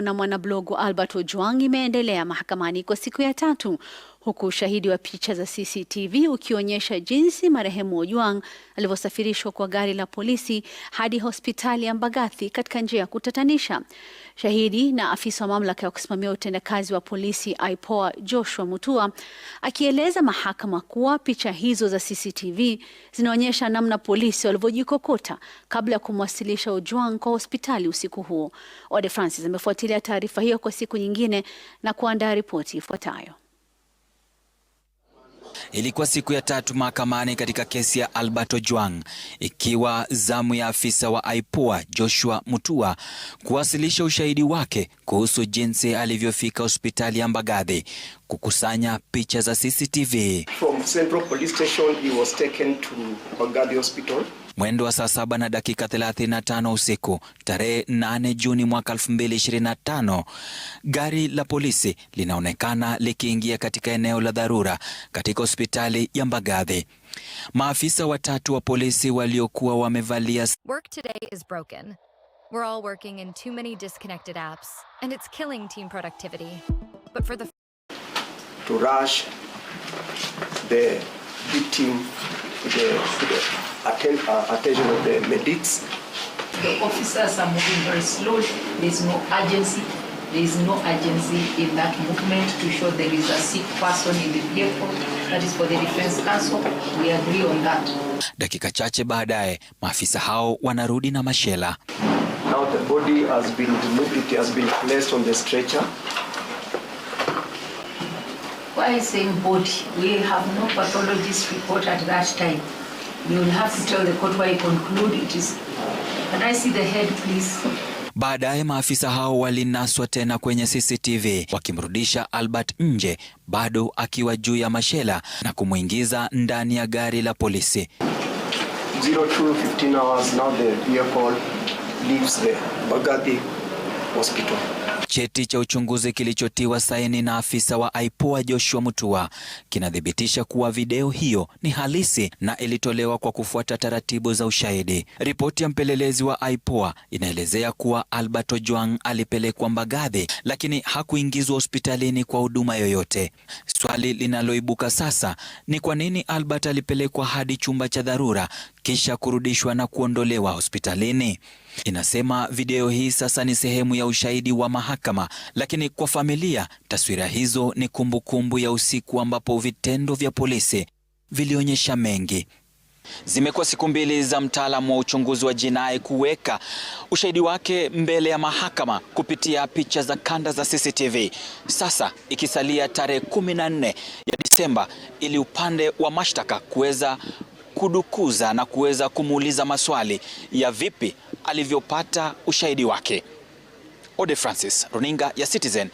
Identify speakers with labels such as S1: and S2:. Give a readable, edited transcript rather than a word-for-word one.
S1: Na mwanablogu Albert Ojwang imeendelea mahakamani kwa siku ya tatu, huku ushahidi wa picha za CCTV ukionyesha jinsi marehemu Ojwang alivyosafirishwa kwa gari la polisi hadi hospitali ya Mbagathi katika njia ya kutatanisha. Shahidi na afisa wa mamlaka ya kusimamia utendakazi wa polisi IPOA Joshua Mutua akieleza mahakama kuwa picha hizo za CCTV zinaonyesha namna polisi walivyojikokota kabla ya kumwasilisha Ojwang kwa hospitali usiku huo. Ode Francis amefuatilia taarifa hiyo kwa siku nyingine na kuandaa ripoti ifuatayo.
S2: Ilikuwa siku ya tatu mahakamani katika kesi ya Albert Ojwang, ikiwa zamu ya afisa wa IPOA Joshua Mutua kuwasilisha ushahidi wake kuhusu jinsi alivyofika hospitali ya Mbagathi kukusanya picha za CCTV.
S3: From Central Police Station he was taken to Mbagathi Hospital.
S2: Mwendo wa saa 7 na dakika 35 usiku tarehe 8 Juni mwaka 2025, gari la polisi linaonekana likiingia katika eneo la dharura katika hospitali ya Mbagathi. Maafisa watatu wa polisi waliokuwa wamevalia
S4: Work today is broken. We're all working in too many disconnected apps and it's killing team productivity. But for the
S3: to rush the victim to the attention of the medics.
S5: The officers are moving very slowly. There is no urgency. There is no urgency in that movement to show there is a sick person in the vehicle. That is for the defense counsel. We agree on that.
S2: Dakika chache baadaye, maafisa hao wanarudi na mashela.
S3: Now the body has been removed. It has been placed on the stretcher.
S5: Why saying body? We have no pathologist report at that time. We will have to tell the court why I conclude it is. Can I see the head, please?
S2: Baadaye maafisa hao walinaswa tena kwenye CCTV wakimrudisha Albert nje bado akiwa juu ya mashela na kumuingiza ndani ya gari la polisi.
S3: 02:15 hours now the vehicle leaves the Mbagathi Hospital.
S2: Cheti cha uchunguzi kilichotiwa saini na afisa wa IPOA Joshua Mutua kinathibitisha kuwa video hiyo ni halisi na ilitolewa kwa kufuata taratibu za ushahidi. Ripoti ya mpelelezi wa IPOA inaelezea kuwa Albert Ojwang alipelekwa Mbagathi lakini hakuingizwa hospitalini kwa huduma yoyote. Swali linaloibuka sasa ni kwa nini Albert alipelekwa hadi chumba cha dharura kisha kurudishwa na kuondolewa hospitalini. Inasema video hii sasa ni sehemu ya ushahidi wa mahakama, lakini kwa familia taswira hizo ni kumbukumbu ya usiku ambapo vitendo vya polisi vilionyesha mengi. Zimekuwa siku mbili za mtaalamu wa uchunguzi wa jinai kuweka ushahidi wake mbele ya mahakama kupitia picha za kanda za CCTV. Sasa ikisalia tarehe 14 ya Disemba ili upande wa mashtaka kuweza kudukuza na kuweza kumuuliza maswali ya vipi alivyopata ushahidi wake. Ode Francis, runinga ya Citizen.